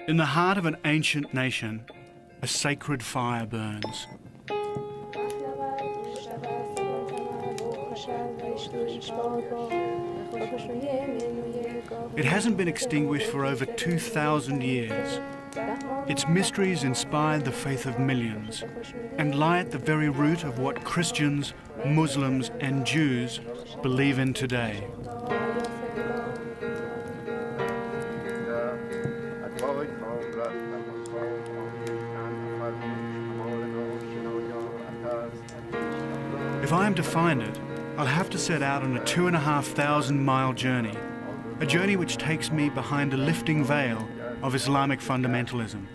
In the heart of an ancient nation, a sacred fire burns. It hasn't been extinguished for over 2,000 years. Its mysteries inspired the faith of millions and lie at the very root of what Christians, Muslims and Jews believe in today. If I am to find it, I'll have to set out on a 2,500-mile journey, a journey which takes me behind a lifting veil of Islamic fundamentalism,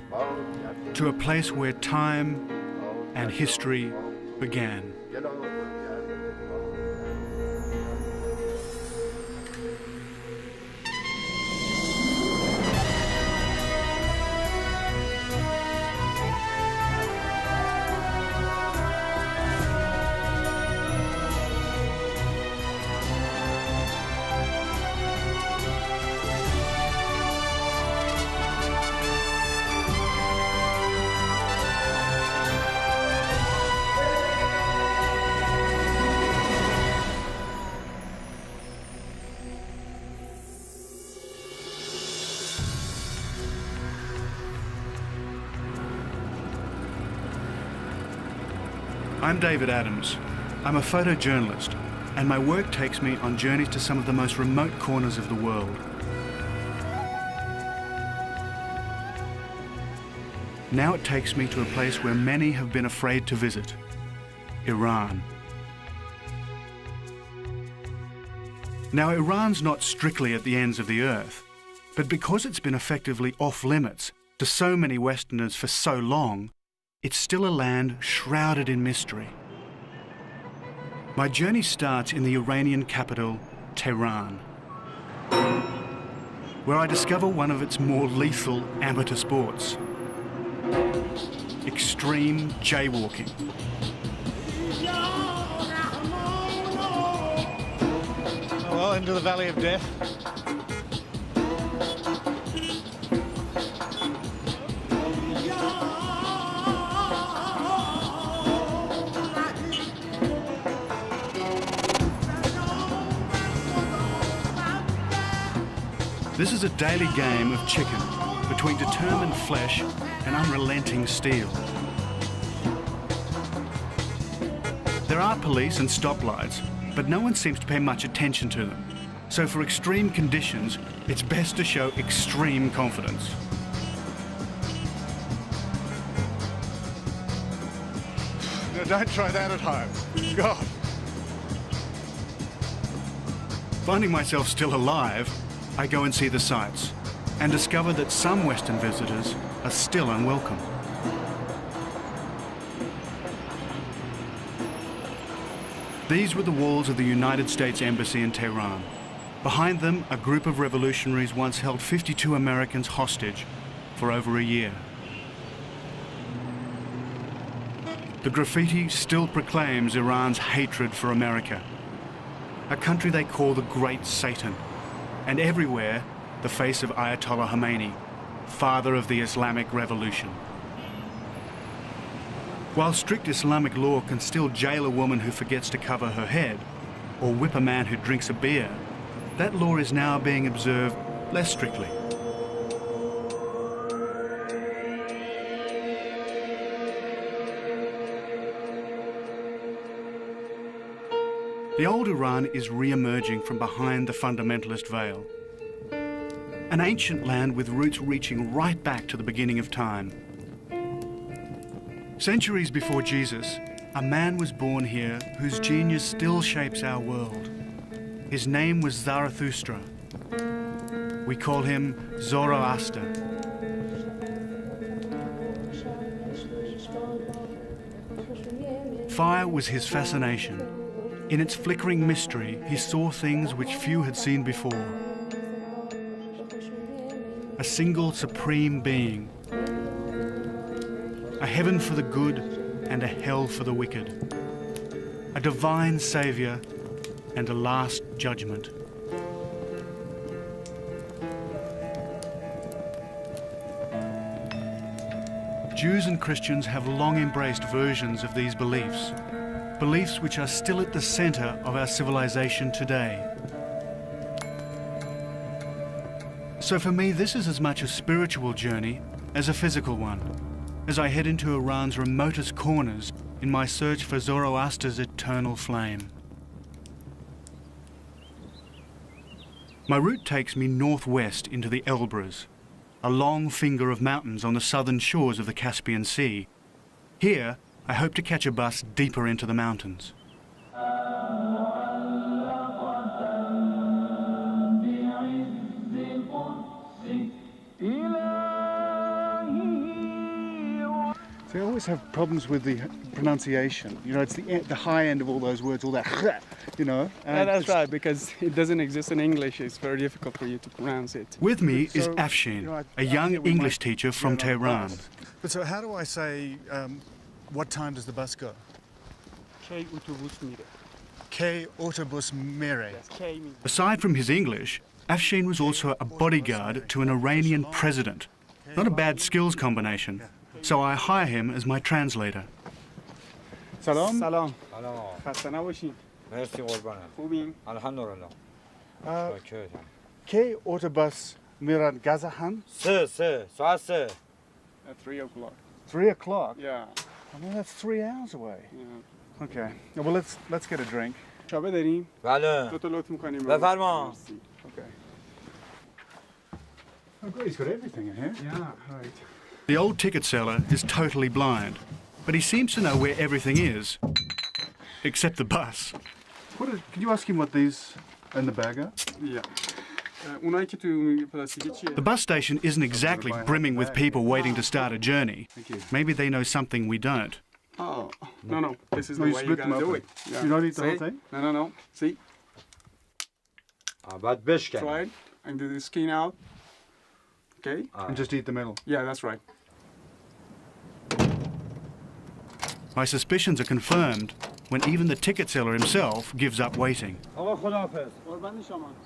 to a place where time and history began. I'm David Adams. I'm a photojournalist, and my work takes me on journeys to some of the most remote corners of the world. Now it takes me to a place where many have been afraid to visit: Iran. Now, Iran's not strictly at the ends of the earth, but because it's been effectively off-limits to so many Westerners for so long, it's still a land shrouded in mystery. My journey starts in the Iranian capital, Tehran, where I discover one of its more lethal amateur sports: extreme jaywalking. Well, into the Valley of Death. This is a daily game of chicken between determined flesh and unrelenting steel. There are police and stoplights, but no one seems to pay much attention to them. So for extreme conditions, it's best to show extreme confidence. No, don't try that at home. God. Finding myself still alive, I go and see the sights and discover that some Western visitors are still unwelcome. These were the walls of the United States Embassy in Tehran. Behind them, a group of revolutionaries once held 52 Americans hostage for over a year. The graffiti still proclaims Iran's hatred for America, a country they call the Great Satan, and everywhere the face of Ayatollah Khomeini, father of the Islamic Revolution. While strict Islamic law can still jail a woman who forgets to cover her head, or whip a man who drinks a beer, that law is now being observed less strictly. The old Iran is re-emerging from behind the fundamentalist veil. An ancient land with roots reaching right back to the beginning of time. Centuries before Jesus, a man was born here whose genius still shapes our world. His name was Zarathustra. We call him Zoroaster. Fire was his fascination. In its flickering mystery, he saw things which few had seen before. A single supreme being, a heaven for the good and a hell for the wicked, a divine saviour and a last judgment. Jews and Christians have long embraced versions of these beliefs, beliefs which are still at the centre of our civilization today. So for me, this is as much a spiritual journey as a physical one, as I head into Iran's remotest corners in my search for Zoroaster's eternal flame. My route takes me northwest into the Elbrus, a long finger of mountains on the southern shores of the Caspian Sea. Here, I hope to catch a bus deeper into the mountains. So I always have problems with the pronunciation. You know, it's the high end of all those words, all that, you know. Yeah, that's right, because it doesn't exist in English. It's very difficult for you to pronounce it. With me is Afshin, a young English teacher from Tehran. But so how do I say, what time does the bus go? K otobus mire. K autobus mire. Yes, K means. Aside from his English, Afshin was also a bodyguard to an Iranian president. Not a bad skills combination. So I hire him as my translator. Salam. Salam. سلام خسته نباشین. مرسی قربانم خوبین؟ الحمدلله Uh, شاکرم K autobus miran Gazahan. ساعت 3 At 3 o'clock. 3 o'clock. Yeah. I mean, that's 3 hours away. Yeah. Okay. Well, let's get a drink. شابه داریم؟ بله دو تا لطف می‌کنیم. بفرما. مرسی. Okay. Oh, great. He's got everything in here. Yeah, right. The old ticket seller is totally blind, but he seems to know where everything is, except the bus. Can you ask him what these in the bag are? Yeah. اونایی که تو پلاستیکی چیه؟ The bus station isn't exactly brimming with people waiting to start a journey. Thank you. Maybe they know something we don't. Oh, no. This is No, the you way split you're them gonna do open. it. Yeah. You don't eat the whole See? thing? No. See? بعد بشکن Try it and do the skin out. Okay? And just eat the middle. Yeah, that's right. My suspicions are confirmed when even the ticket seller himself gives up waiting. آقا خداحافظ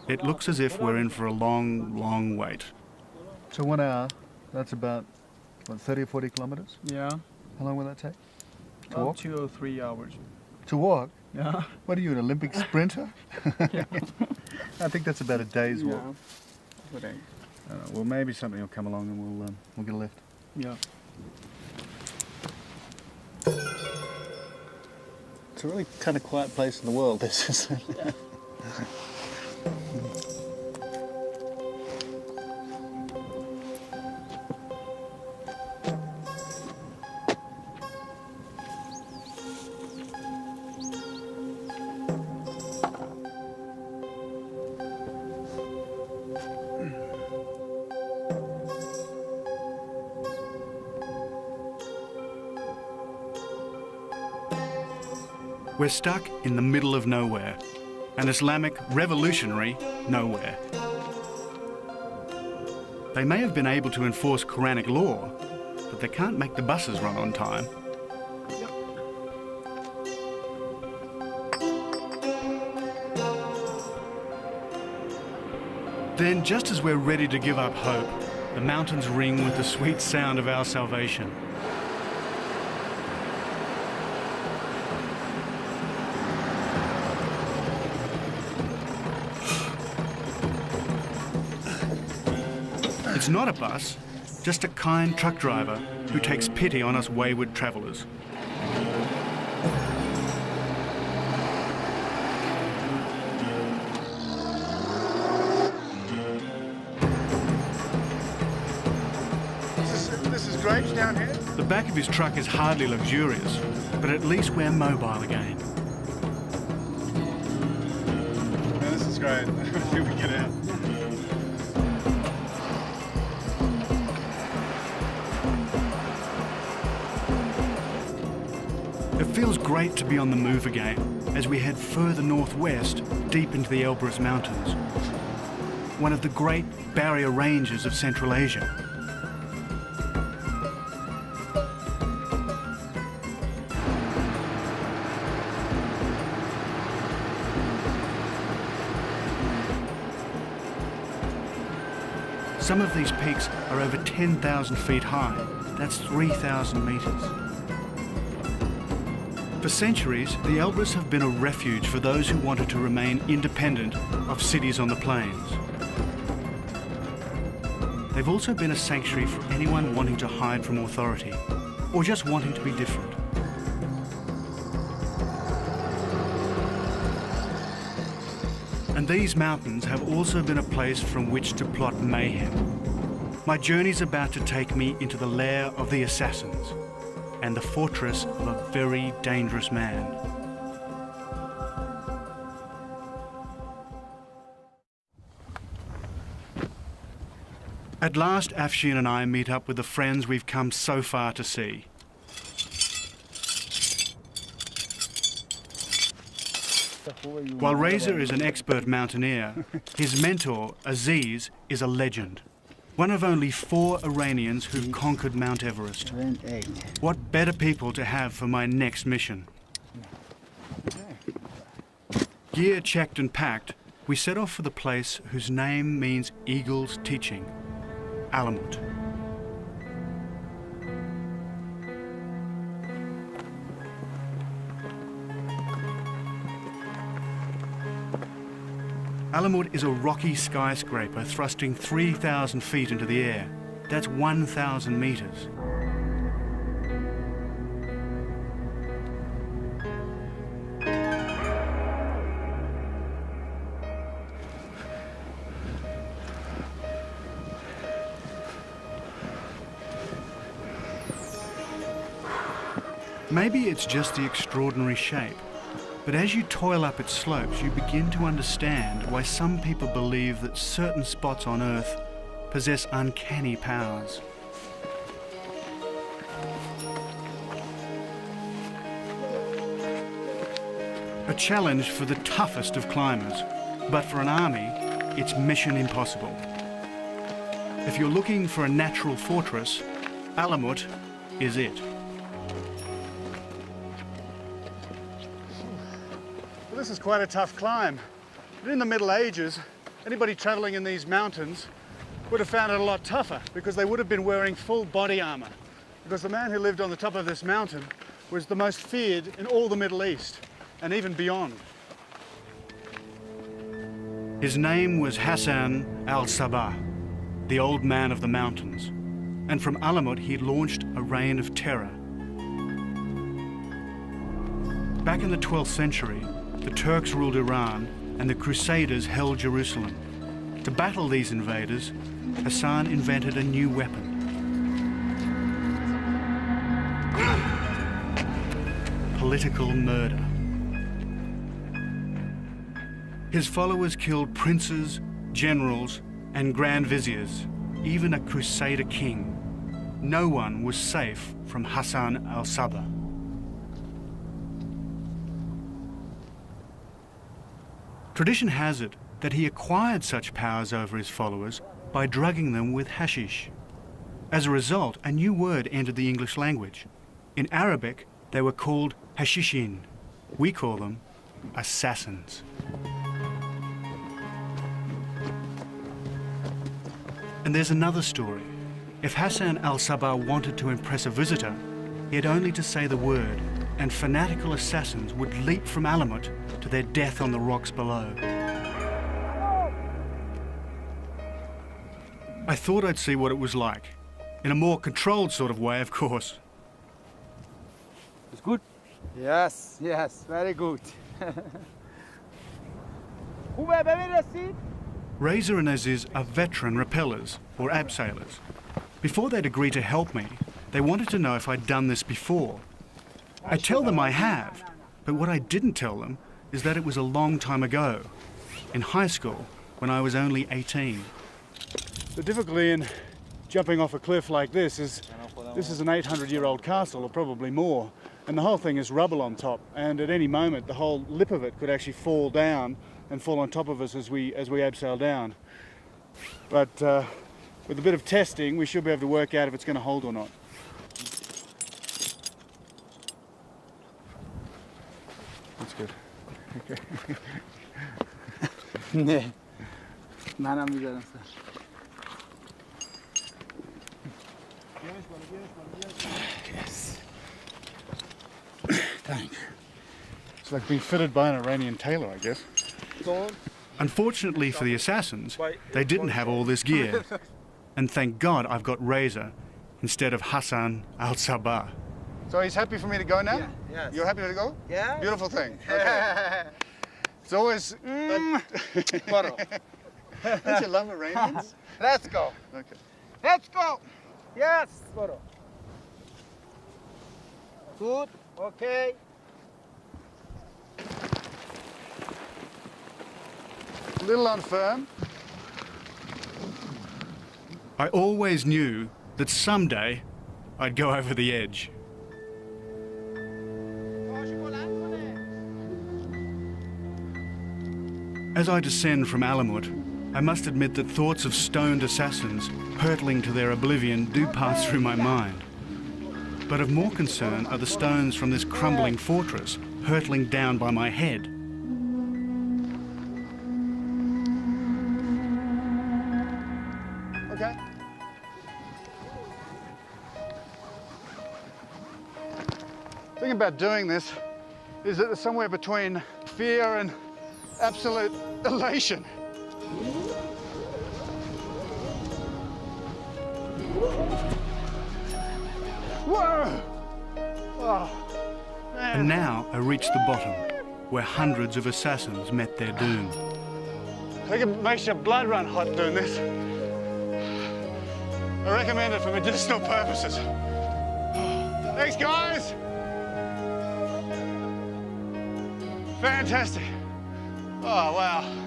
It looks as if we're in for a long, long wait. So 1 hour, that's about, what, 30 or 40 kilometres? Yeah. How long will that take? To About walk? 2 or 3 hours. To walk? Yeah. What are you, an Olympic sprinter? I think that's about a day's walk. Yeah. Well, maybe something will come along and we'll get a lift. Yeah. It's a really kind of quiet place in the world, this, isn't it? We're stuck in the middle of nowhere, an Islamic revolutionary nowhere. They may have been able to enforce Quranic law, but they can't make the buses run on time. Then, just as we're ready to give up hope, the mountains ring with the sweet sound of our salvation. It's not a bus, just a kind truck driver who takes pity on us wayward travellers. This is great down here. The back of his truck is hardly luxurious, but at least we're mobile again. Yeah, this is great. Here we get out. It feels great to be on the move again as we head further northwest, deep into the Elbrus Mountains, one of the great barrier ranges of Central Asia. Some of these peaks are over 10,000 feet high, That's 3,000 metres. For centuries, the Elbrus have been a refuge for those who wanted to remain independent of cities on the plains. They've also been a sanctuary for anyone wanting to hide from authority or just wanting to be different. And these mountains have also been a place from which to plot mayhem. My journey's about to take me into the lair of the assassins and the fortress of a very dangerous man. At last, Afshin and I meet up with the friends we've come so far to see. While Reza is an expert mountaineer, his mentor, Aziz, is a legend. One of only 4 Iranians who've conquered Mount Everest. What better people to have for my next mission? Gear checked and packed, we set off for the place whose name means eagle's teaching, Alamut. Alamut is a rocky skyscraper thrusting 3,000 feet into the air. That's 1,000 metres. Maybe it's just the extraordinary shape. But as you toil up its slopes, you begin to understand why some people believe that certain spots on Earth possess uncanny powers. A challenge for the toughest of climbers, but for an army, it's mission impossible. If you're looking for a natural fortress, Alamut is it. This is quite a tough climb. But in the Middle Ages, anybody travelling in these mountains would have found it a lot tougher because they would have been wearing full body armour. Because the man who lived on the top of this mountain was the most feared in all the Middle East and even beyond. His name was Hassan al-Sabah, the old man of the mountains. And from Alamut he launched a reign of terror. Back in the 12th century, the Turks ruled Iran and the Crusaders held Jerusalem. To battle these invaders, Hassan invented a new weapon. Political murder. His followers killed princes, generals, and grand viziers, even a Crusader king. No one was safe from Hassan al-Sabah. Tradition has it that he acquired such powers over his followers by drugging them with hashish. As a result, a new word entered the English language. In Arabic, they were called hashishin. We call them assassins. And there's another story. If Hassan al-Sabah wanted to impress a visitor, he had only to say the word, and fanatical assassins would leap from Alamut to their death on the rocks below. I thought I'd see what it was like. In a more controlled sort of way, of course. It's good? Yes, yes, very good. Reza and Aziz are veteran rappellers, or abseilers. Before they'd agree to help me, they wanted to know if I'd done this before. I tell them I have, but what I didn't tell them is that it was a long time ago, in high school, when I was only 18. The difficulty in jumping off a cliff like this is an 800-year-old castle, or probably more, and the whole thing is rubble on top, and at any moment the whole lip of it could actually fall down and fall on top of us as we abseil down. But with a bit of testing, we should be able to work out if it's going to hold or not. That's good. Ne. منم میذارم سر. Yes. Thank you. It's like being fitted by an Iranian tailor, I guess. Unfortunately for the assassins, they didn't have all this gear. And thank God I've got Razor instead of Hassan al-Sabah. So he's happy for me to go now? Yeah, yes. You're happy to go? Yeah. Beautiful thing. Okay. It's always... Tomorrow. Don't you love Iranians? Let's go. Okay. Let's go. Yes, tomorrow. Good. Okay. A little unfirm. I always knew that someday I'd go over the edge. As I descend from Alamut, I must admit that thoughts of stoned assassins hurtling to their oblivion do pass through my mind. But of more concern are the stones from this crumbling fortress hurtling down by my head. Okay. The thing about doing this is that it's somewhere between fear and absolute elation. Whoa! Oh, man. And now I reach the bottom, where hundreds of assassins met their doom. I think it makes your blood run hot doing this. I recommend it for medicinal purposes. Thanks, guys! Fantastic. Oh, wow.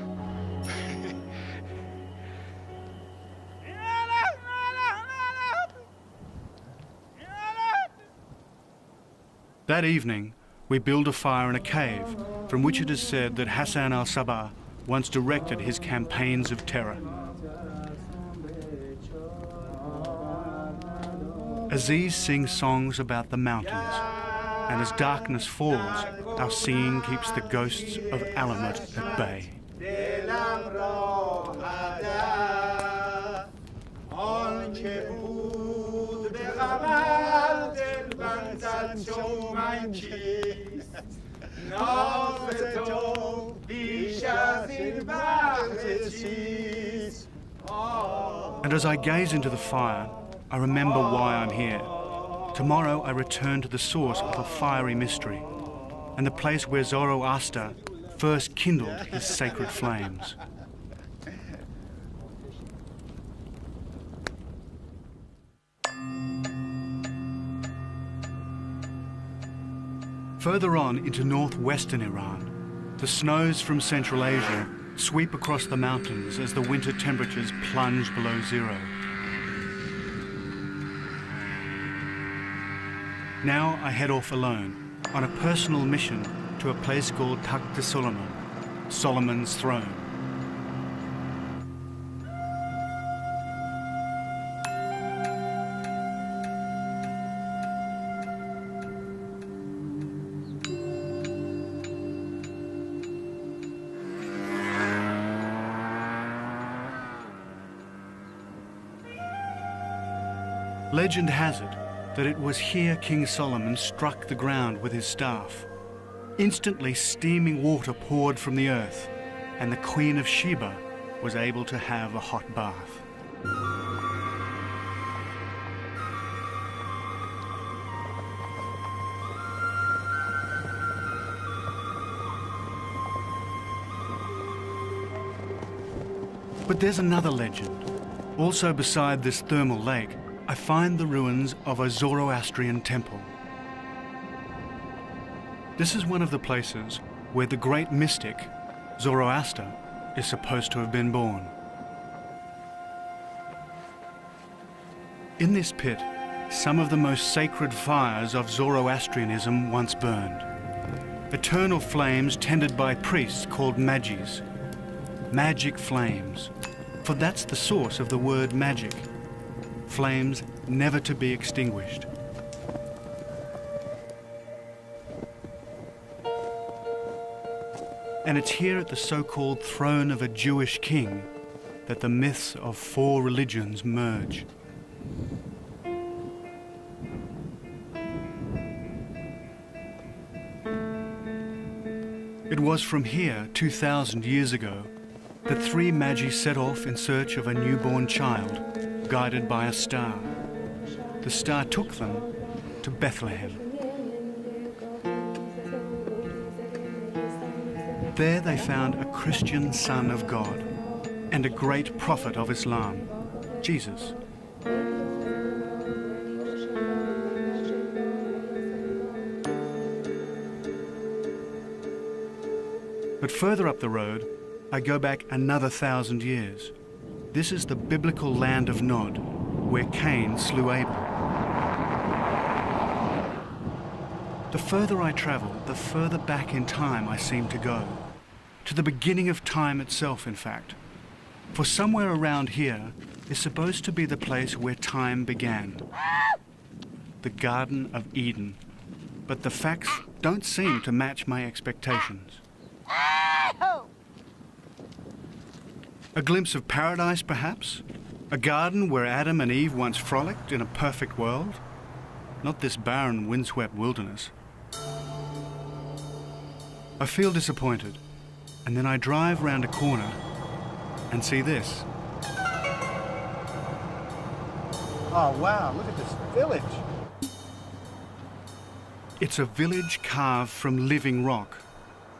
That evening, we build a fire in a cave, from which it is said that Hassan al-Sabah once directed his campaigns of terror. Aziz sings songs about the mountains, and as darkness falls, our singing keeps the ghosts of Alamut at bay. And as I gaze into the fire, I remember why I'm here. Tomorrow I return to the source of a fiery mystery, and the place where Zoroaster first kindled his sacred flames. Further on into northwestern Iran, the snows from Central Asia sweep across the mountains as the winter temperatures plunge below zero. Now I head off alone, on a personal mission to a place called Takht Solomon, Solomon's throne. Legend has it that it was here King Solomon struck the ground with his staff. Instantly steaming water poured from the earth, and the Queen of Sheba was able to have a hot bath. But there's another legend. Also beside this thermal lake, I find the ruins of a Zoroastrian temple. This is one of the places where the great mystic, Zoroaster, is supposed to have been born. In this pit, some of the most sacred fires of Zoroastrianism once burned. Eternal flames tended by priests called magis. Magic flames, for that's the source of the word magic. Flames never to be extinguished. And it's here at the so-called throne of a Jewish king that the myths of four religions merge. was from here 2,000 years ago that three magi set off in search of a newborn child, guided by a star. The star took them to Bethlehem. There they found a Christian son of God and a great prophet of Islam, Jesus. But further up the road, I go back another 1,000 years. This is the biblical land of Nod, where Cain slew Abel. The further I travel, the further back in time I seem to go. To the beginning of time itself, in fact. For somewhere around here is supposed to be the place where time began. The Garden of Eden. But the facts don't seem to match my expectations. A glimpse of paradise, perhaps? A garden where Adam and Eve once frolicked in a perfect world? Not this barren, windswept wilderness. I feel disappointed, and then I drive round a corner and see this. Oh, wow, look at this village. It's a village carved from living rock,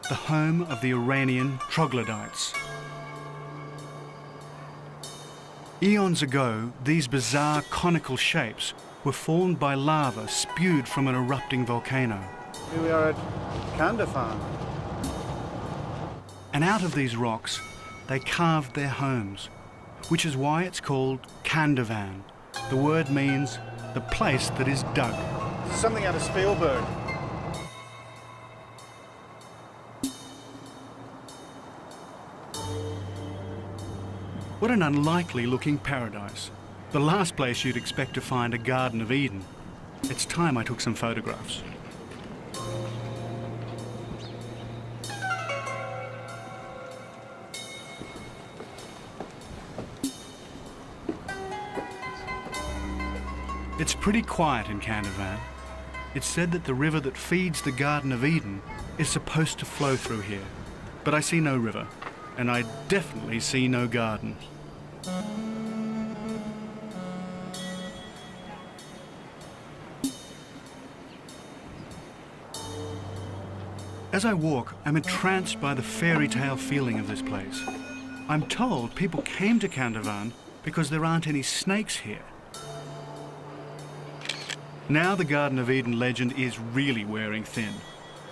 the home of the Iranian troglodytes. Eons ago, these bizarre conical shapes were formed by lava spewed from an erupting volcano. Here we are at Kandafan. And out of these rocks, they carved their homes, which is why it's called Kandavan. The word means the place that is dug. This is something out of Spielberg. What an unlikely looking paradise. The last place you'd expect to find a Garden of Eden. It's time I took some photographs. It's pretty quiet in Kandavan. It's said that the river that feeds the Garden of Eden is supposed to flow through here. But I see no river, and I definitely see no garden. As I walk, I'm entranced by the fairy tale feeling of this place. I'm told people came to Kandavan because there aren't any snakes here. Now the Garden of Eden legend is really wearing thin,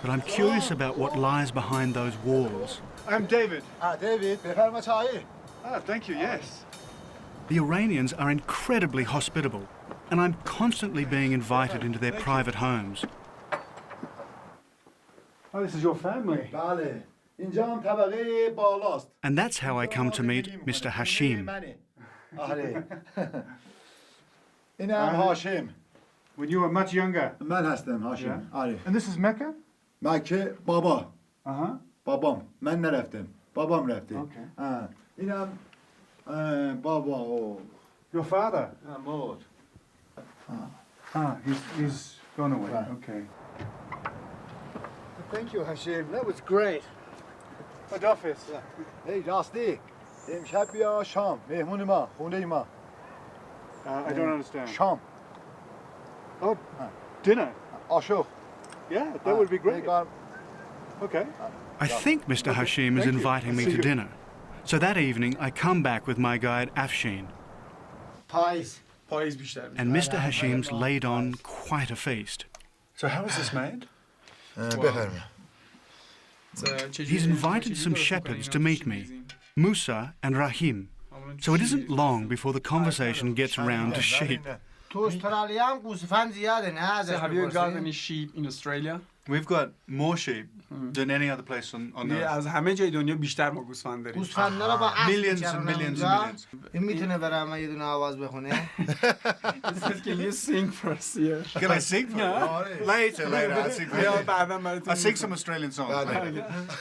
but I'm curious about what lies behind those walls. I'm David. David, بفرما چایی. Thank you, yes. The Iranians are incredibly hospitable, and I'm constantly being invited into their private homes. Oh, this is your family. بله. اینجا هم طبقه بالاست. And that's how I come to meet Mr. Hashim. آره. اینم هاشم. When you were much younger. من هستم هاشم. آره. And this is Mecca? مکه بابا. Uh-huh. بابام. من نرفتم. بابام رفته. Okay. اینم بابا. Your father? مرد. He's gone away. Right. Okay. Thank you هاشم. That was great. What office? هی راستی. امشب بیا شام. مهمون ما. خونه ما. I don't understand. شام. Oh, dinner. آشوب. Yeah, that would be great. Okay. I think Mr. Hashim is Thank you. inviting me See to you. dinner. So that evening, I come back with my guide Afshin, پاییز. پاییز بیشتر میشه. and Mr. Hashim's laid on quite a feast. So how is this made? بفرما. He's invited some shepherds to meet me, Musa and Rahim. So it isn't long before the conversation gets around to sheep. تو استرالیا هم گوسفند زیاده نه ازش So have you got بپرسید؟ any sheep in Australia? We've got more sheep than any other place on یه از همه جای دنیا بیشتر ما گوسفند داریم. گوسفندا رو با اسب Millions می‌چرونن and millions and اونجا. millions. این میتونه برام یه دونه آواز بخونه؟ Can you sing for us here? Can I sing for you? Later, I'll sing for یا you. بعدا براتون I'll sing some Australian songs.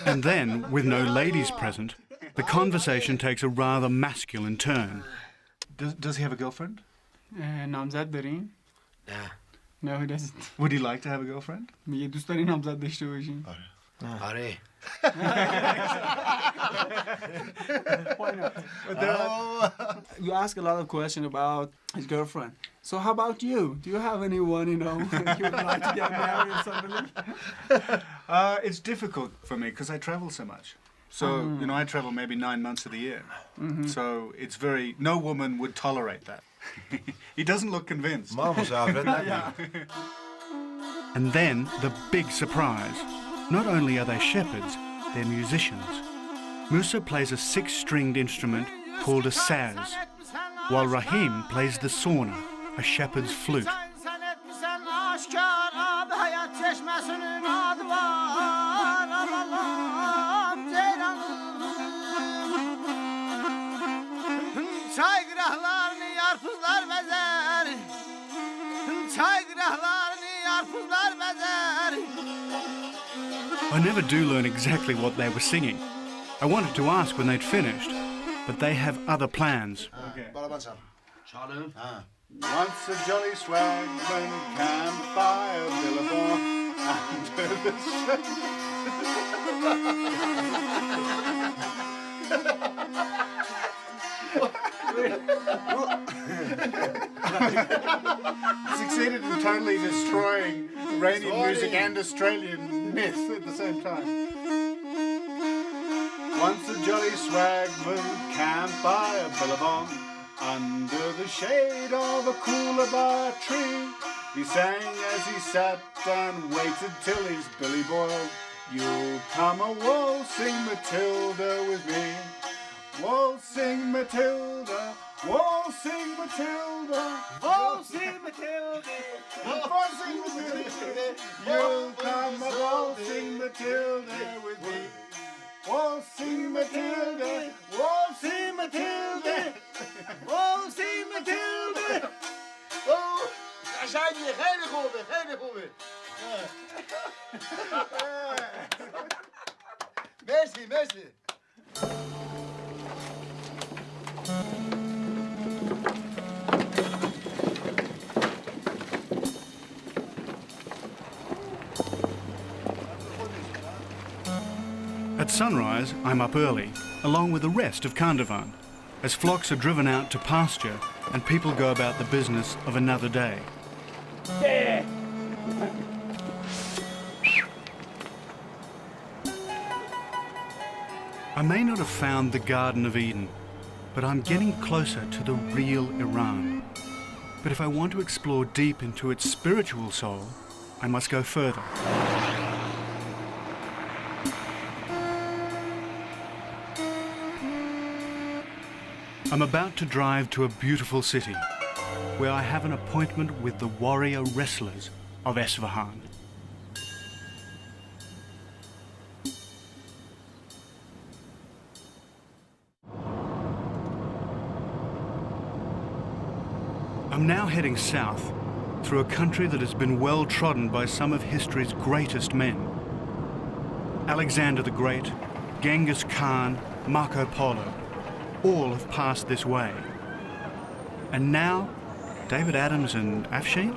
And then, with no ladies present, the conversation takes a rather masculine turn. Does he have a girlfriend? نامزد دارین؟ نه. No, he doesn't. Would he like to have a girlfriend? میگه دوست داری نامزد داشته باشین؟ آره. Why not? You ask a lot of questions about his girlfriend. So how about you? Do you have anyone, you know, you would like to get married or something? It's difficult for me because I travel so much. So, you know, I travel maybe 9 months of the year. So it's very, no woman would tolerate that. He doesn't look convinced. And then the big surprise. Not only are they shepherds, they're musicians. Musa plays a 6-stringed instrument called a saz, while Rahim plays the sauna, a shepherd's flute. I never do learn exactly what they were singing. I wanted to ask when they'd finished, but they have other plans. Okay. Once Once a jolly swagman camped by a billabong under the succeeded in totally destroying Iranian music and Australian myth at the same time. Once a jolly swagman camped by a billabong under the shade of a coolabah tree. He sang as he sat and waited till his billy boiled. You'll come a waltzing Matilda with me. Waltzing Matilda, waltzing Matilda, waltzing Matilda, waltzing Matilda. You'll come a waltzing Matilda with me. Waltzing Matilda, waltzing Matilda, waltzing Matilda. اوه قشنگه خیلی خوبه خیلی خوبه مرسی مرسی At sunrise, I'm up early, along with the rest of Kandavan, as flocks are driven out to pasture and people go about the business of another day. I may not have found the Garden of Eden, but I'm getting closer to the real Iran. But if I want to explore deep into its spiritual soul, I must go further. I'm about to drive to a beautiful city, where I have an appointment with the warrior wrestlers of Esfahan. I'm now heading south, through a country that has been well trodden by some of history's greatest men. Alexander the Great, Genghis Khan, Marco Polo, all have passed this way. And now, David Adams and Afshin?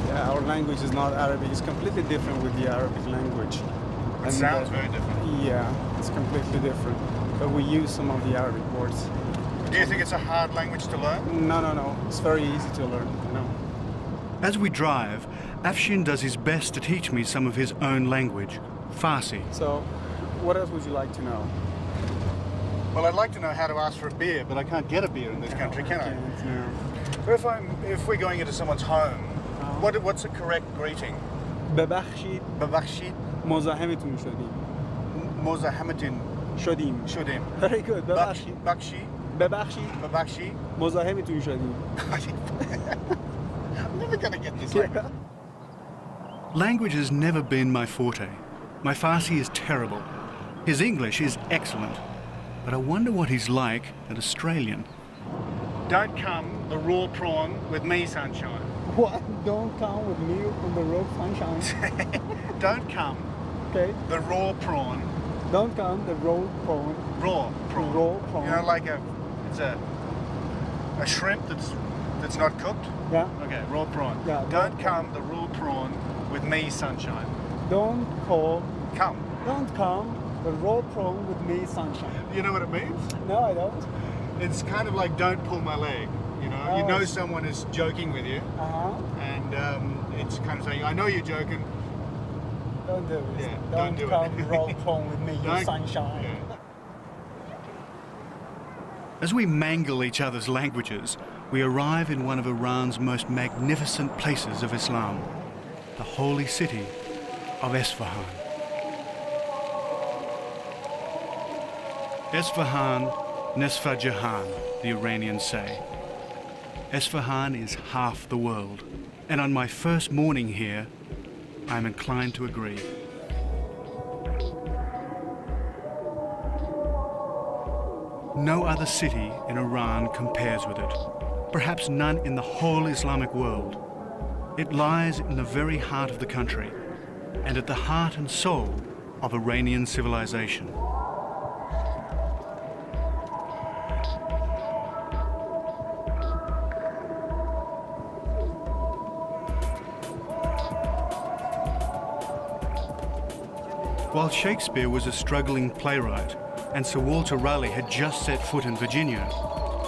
Yeah, our language is not Arabic. It's completely different with the Arabic language. It sounds very different. Yeah, it's completely different. But we use some of the Arabic words. Do you think it's a hard language to learn? No. It's very easy to learn, As we drive, Afshin does his best to teach me some of his own language, Farsi. So, what else would you like to know? Well, I'd like to know how to ask for a beer, but I can't get a beer in this country, can I? No. But if we're going into someone's home, what's a correct greeting? ببخشید Babakshid, مزاحمتون شدیم. Mozahametin, شدیم. Shudim. Very good. ببخشید. Bakshi, ببخشید Babakshi. مزاحمتون شدیم. I'm never going to get this language. Language has never been my forte. My Farsi is terrible. His English is excellent. But I wonder what he's like at Australian. Don't come the raw prawn with me, sunshine. What? Don't come with me on the road, sunshine. Don't come Okay. the raw prawn. Don't come the road phone. Raw prawn. Raw prawn. You know, like it's a a shrimp that's not cooked? Yeah. Okay, raw prawn. Yeah, Don't come the raw prawn with me, sunshine. Don't come the raw prawn with me, sunshine. You know what it means? No, I don't. It's kind of like don't pull my leg. You know, you know someone is joking with you, and it's kind of saying, I know you're joking. Don't do it. Yeah, don't do come it. raw prawn with me, you sunshine. Yeah. As we mangle each other's languages, we arrive in one of Iran's most magnificent places of Islam, the holy city of Esfahan. Esfahan, Nesfa Jahan, the Iranians say. Esfahan is half the world, and on my first morning here, I'm inclined to agree. No other city in Iran compares with it, perhaps none in the whole Islamic world. It lies in the very heart of the country, and at the heart and soul of Iranian civilization. While Shakespeare was a struggling playwright and Sir Walter Raleigh had just set foot in Virginia,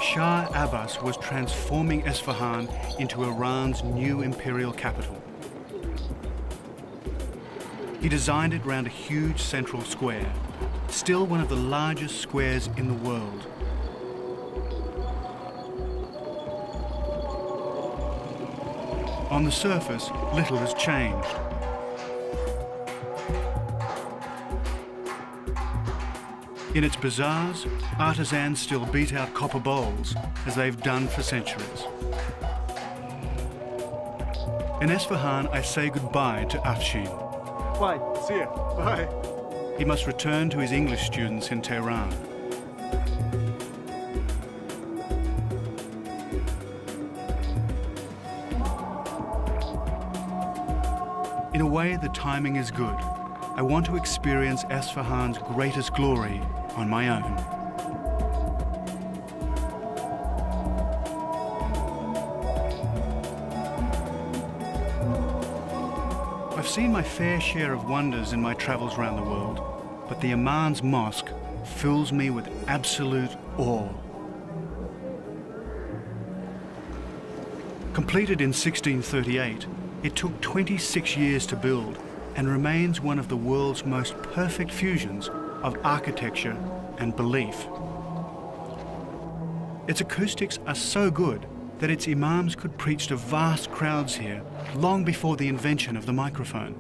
Shah Abbas was transforming Esfahan into Iran's new imperial capital. He designed it round a huge central square, still one of the largest squares in the world. On the surface, little has changed. In its bazaars, artisans still beat out copper bowls, as they've done for centuries. In Esfahan, I say goodbye to Afshin. Bye. See ya. Bye. He must return to his English students in Tehran. In a way, the timing is good. I want to experience Esfahan's greatest glory on my own. I've seen my fair share of wonders in my travels around the world, but the Imam's Mosque fills me with absolute awe. Completed in 1638, it took 26 years to build and remains one of the world's most perfect fusions of architecture and belief. Its acoustics are so good that its imams could preach to vast crowds here long before the invention of the microphone.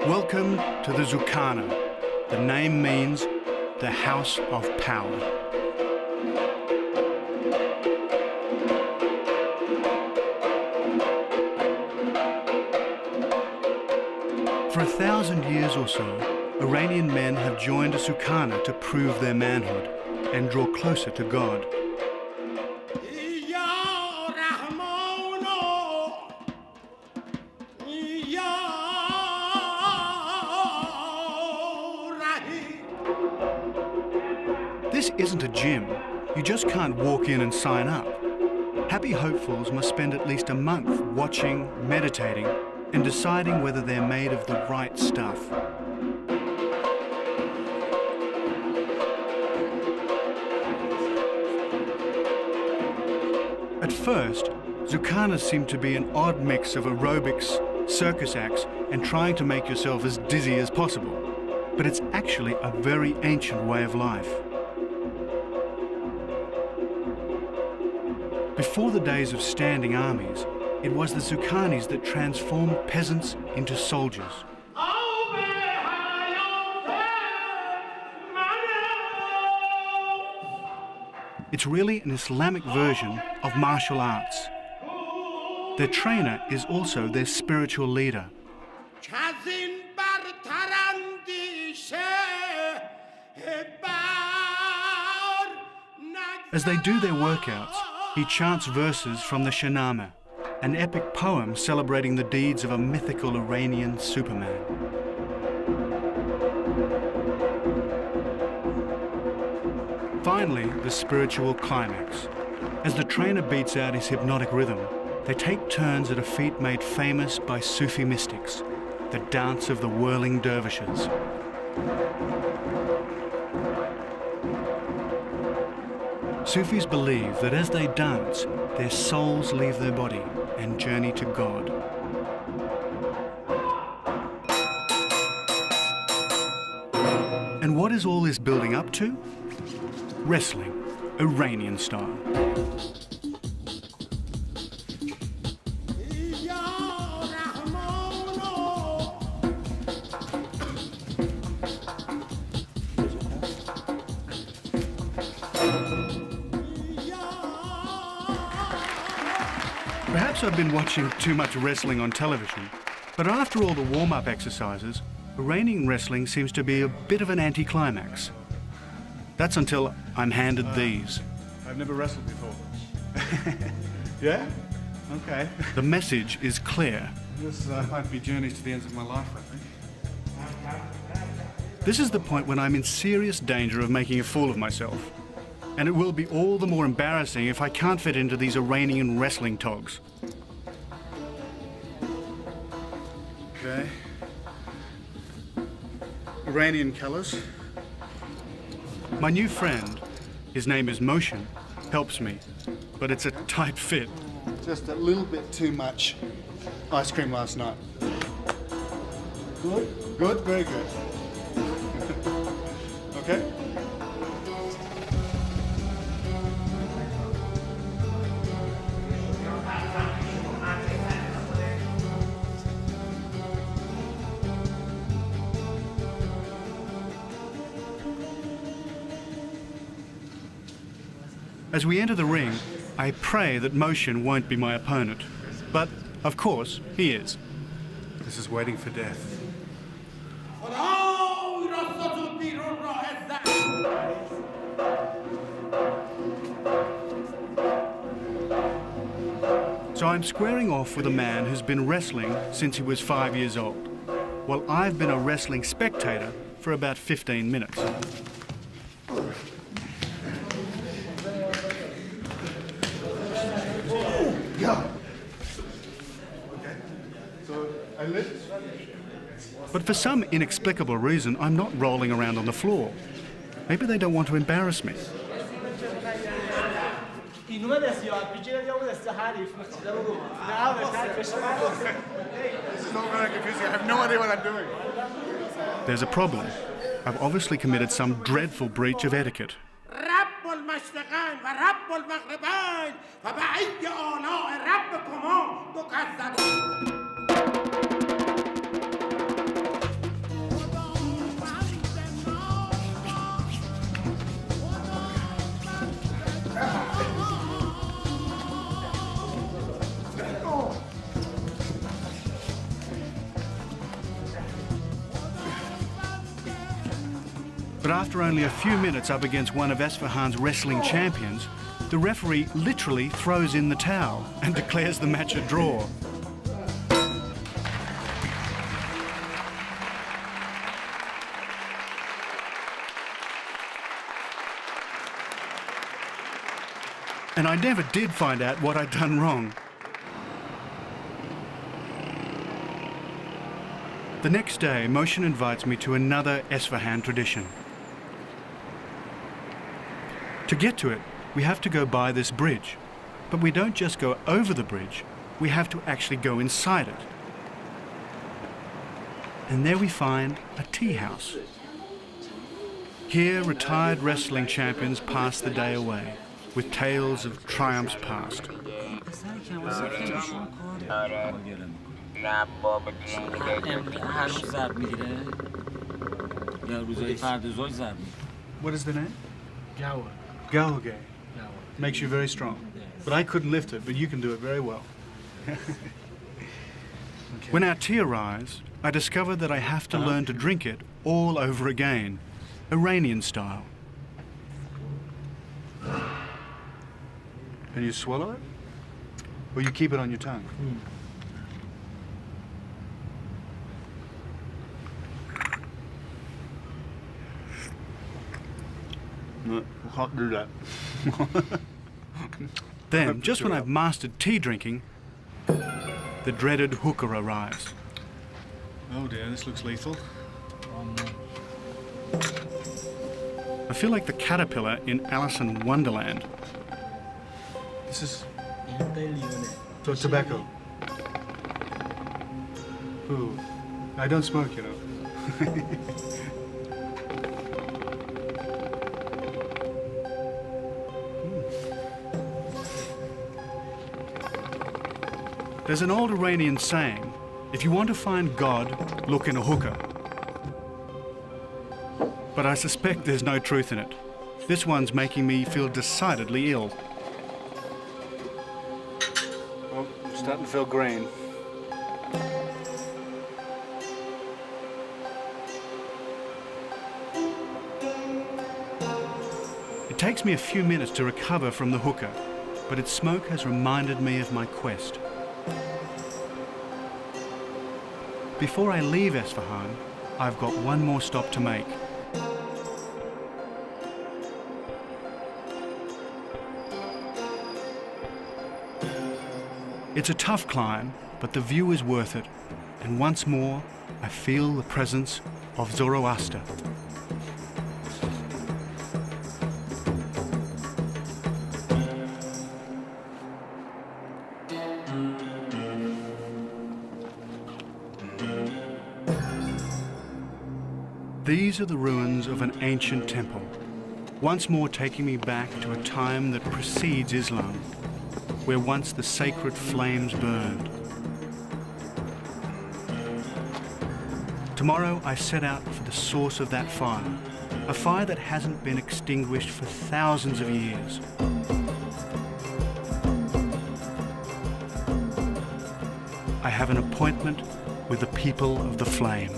Welcome to the Zukana. The name means the House of Power. For 1,000 years or so, Iranian men have joined a Zukana to prove their manhood and draw closer to God. This isn't a gym. You just can't walk in and sign up. Happy hopefuls must spend at least a month watching, meditating, and deciding whether they're made of the right stuff. At first, Zukanas seem to be an odd mix of aerobics, circus acts, and trying to make yourself as dizzy as possible. But it's actually a very ancient way of life. Before the days of standing armies, it was the Zukanis that transformed peasants into soldiers. It's really an Islamic version of martial arts. Their trainer is also their spiritual leader. As they do their workouts, he chants verses from the Shahnameh, an epic poem celebrating the deeds of a mythical Iranian Superman. Finally, the spiritual climax. As the trainer beats out his hypnotic rhythm, they take turns at a feat made famous by Sufi mystics, the dance of the whirling dervishes. Sufis believe that as they dance, their souls leave their body and journey to God. And what is all this building up to? Wrestling, Iranian style. Perhaps I've been watching too much wrestling on television, but after all the warm-up exercises, Iranian wrestling seems to be a bit of an anticlimax. That's until I'm handed these. I've never wrestled before. Yeah? Okay. The message is clear. This might be journeys to the ends of my life, I think. This is the point when I'm in serious danger of making a fool of myself. And it will be all the more embarrassing if I can't fit into these Iranian wrestling togs. Okay. Iranian colours. My new friend, his name is Motion, helps me, but it's a tight fit. Just a little bit too much ice cream last night. Good? Good? Very good. Okay? As we enter the ring, I pray that Motion won't be my opponent. But, of course, he is. This is waiting for death. So I'm squaring off with a man who's been wrestling since he was 5 years old, while I've been a wrestling spectator for about 15 minutes. But for some inexplicable reason, I'm not rolling around on the floor. Maybe they don't want to embarrass me. This is all very confusing. I have no idea what I'm doing. There's a problem. I've obviously committed some dreadful breach of etiquette. But after only a few minutes up against one of Esfahan's wrestling champions, the referee literally throws in the towel and declares the match a draw. And I never did find out what I'd done wrong. The next day, Motion invites me to another Esfahan tradition. To get to it, we have to go by this bridge. But we don't just go over the bridge, we have to actually go inside it. And there we find a tea house. Here, retired wrestling champions pass the day away, with tales of triumphs past. What is the name? Gawa. Galgay. Makes you very strong. But I couldn't lift it, but you can do it very well. Okay. When our tea arrives, I discover that I have to learn to drink it all over again, Iranian style. And you swallow it? Or you keep it on your tongue? No, I can't do that. Then, just when I've mastered tea drinking, the dreaded hookah arrives. Oh dear, this looks lethal. I feel like the caterpillar in Alice in Wonderland. This is tobacco. Ooh, I don't smoke, you know. There's an old Iranian saying, if you want to find God, look in a hookah. But I suspect there's no truth in it. This one's making me feel decidedly ill. Oh, I'm starting to feel green. It takes me a few minutes to recover from the hookah, but its smoke has reminded me of my quest. Before I leave Esfahan, I've got one more stop to make. It's a tough climb, but the view is worth it, and once more I feel the presence of Zoroaster. These are the ruins of an ancient temple, once more taking me back to a time that precedes Islam, where once the sacred flames burned. Tomorrow I set out for the source of that fire, a fire that hasn't been extinguished for thousands of years. I have an appointment with the people of the flame.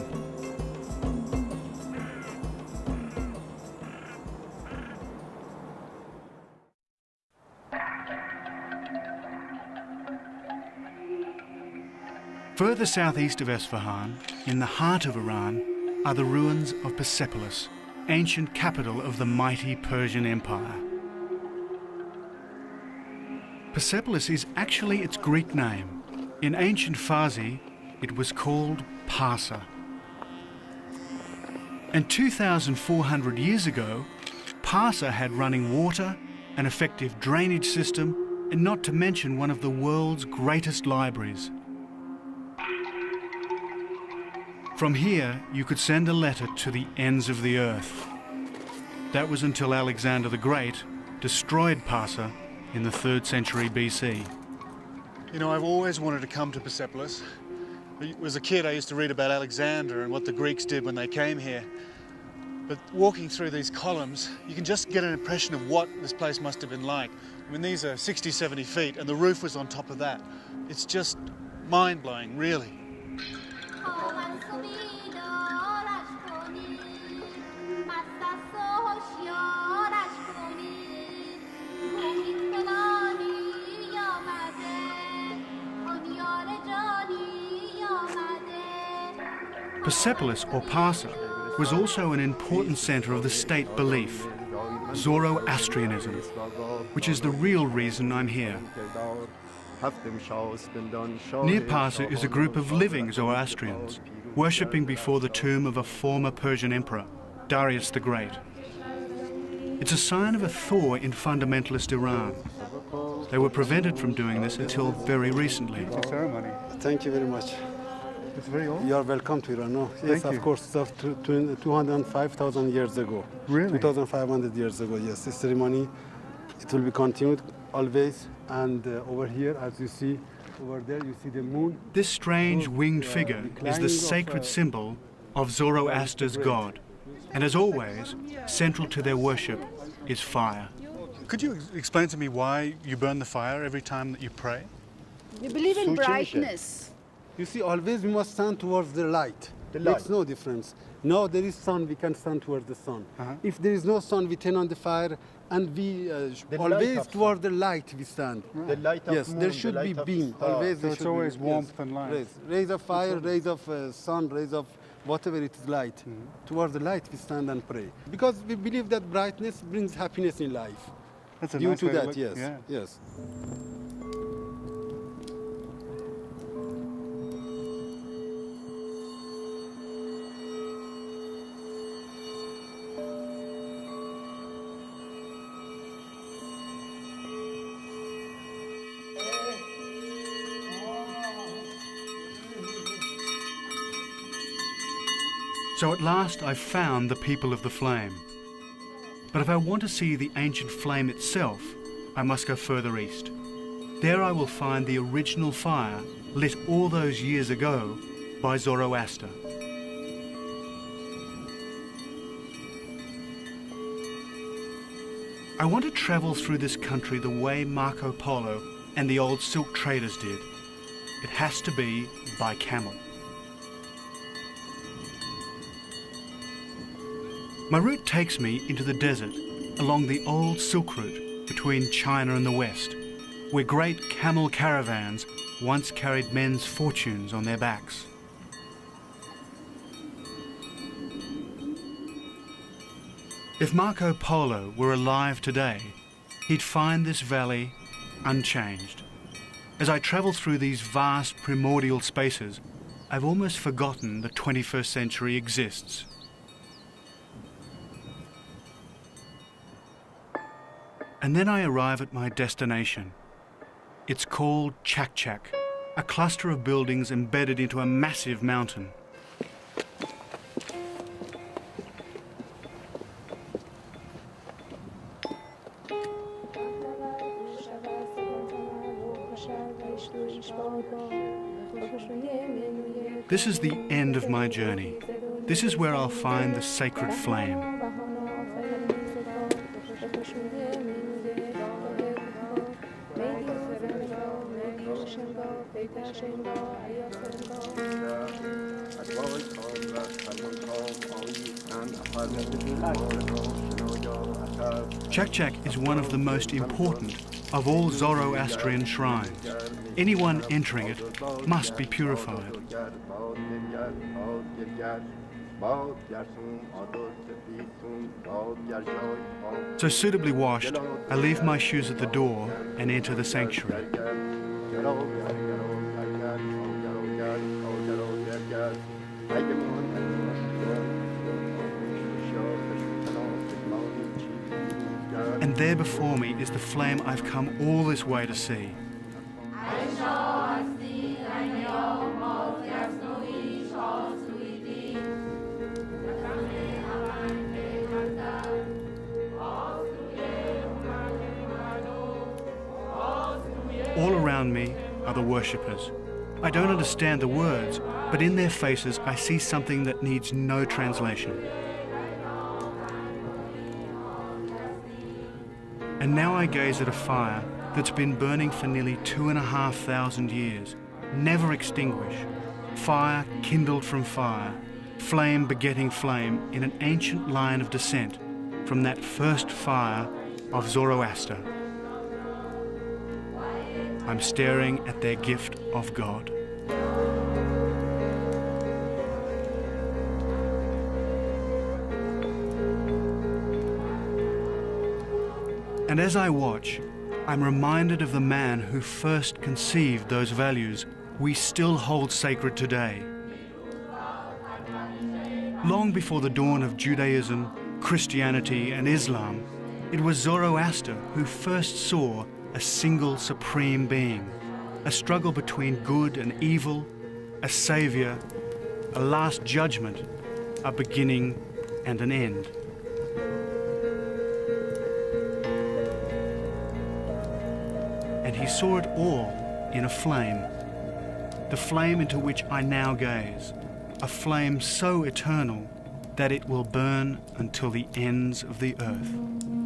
Further southeast of Esfahan, in the heart of Iran, are the ruins of Persepolis, ancient capital of the mighty Persian Empire. Persepolis is actually its Greek name. In ancient Farsi, it was called Parsa. And 2,400 years ago, Parsa had running water, an effective drainage system, and not to mention one of the world's greatest libraries. From here, you could send a letter to the ends of the earth. That was until Alexander the Great destroyed Parsa in the 3rd century BC. You know, I've always wanted to come to Persepolis. As a kid, I used to read about Alexander and what the Greeks did when they came here. But walking through these columns, you can just get an impression of what this place must have been like. I mean, these are 60, 70 feet, and the roof was on top of that. It's just mind-blowing, really. Persepolis, or Parsa, was also an important centre of the state belief, Zoroastrianism, which is the real reason I'm here. Near Parsa is a group of living Zoroastrians, worshipping before the tomb of a former Persian emperor, Darius the Great. It's a sign of a thaw in fundamentalist Iran. They were prevented from doing this until very recently. Ceremony. Thank you very much. It's very old. You are welcome to Iran. No? Yes, Thank you. of course. It's of 205,000 years ago. Really? 2,500 years ago, yes. This ceremony, it will be continued always. And over here, as you see, over there, you see the moon. This strange winged figure is the sacred symbol of Zoroaster's god. And as always, central to their worship is fire. Could you explain to me why you burn the fire every time that you pray? We believe in brightness. You see, always we must stand towards the light. The light. Makes no difference. Now there is sun, we can stand towards the sun. If there is no sun, we turn on the fire, and we The light always of toward the light we stand. The light of Yes, moon, there the should be light of beam. star. Always So there it's should always be, warmth and light. Rays. Rays of fire, rays of sun, rays of whatever it is light. Toward the light we stand and pray. Because we believe that brightness brings happiness in life. That's a Due nice to way to that, look- yes. yeah. Yes. So at last I've found the people of the flame. But if I want to see the ancient flame itself, I must go further east. There I will find the original fire lit all those years ago by Zoroaster. I want to travel through this country the way Marco Polo and the old silk traders did. It has to be by camel. My route takes me into the desert along the old Silk Route between China and the West, where great camel caravans once carried men's fortunes on their backs. If Marco Polo were alive today, he'd find this valley unchanged. As I travel through these vast primordial spaces, I've almost forgotten the 21st century exists. And then I arrive at my destination. It's called Chak Chak, a cluster of buildings embedded into a massive mountain. This is the end of my journey. This is where I'll find the sacred flame. Chak Chak is one of the most important of all Zoroastrian shrines. Anyone entering it must be purified. So suitably washed, I leave my shoes at the door and enter the sanctuary. And there before me is the flame I've come all this way to see. All around me are the worshippers. I don't understand the words, but in their faces I see something that needs no translation. And now I gaze at a fire that's been burning for nearly 2,500 years, never extinguished. Fire kindled from fire, flame begetting flame in an ancient line of descent from that first fire of Zoroaster. I'm staring at their gift of God. And as I watch, I'm reminded of the man who first conceived those values we still hold sacred today. Long before the dawn of Judaism, Christianity, and Islam, it was Zoroaster who first saw a single supreme being, a struggle between good and evil, a savior, a last judgment, a beginning and an end. And he saw it all in a flame, the flame into which I now gaze, a flame so eternal that it will burn until the ends of the earth.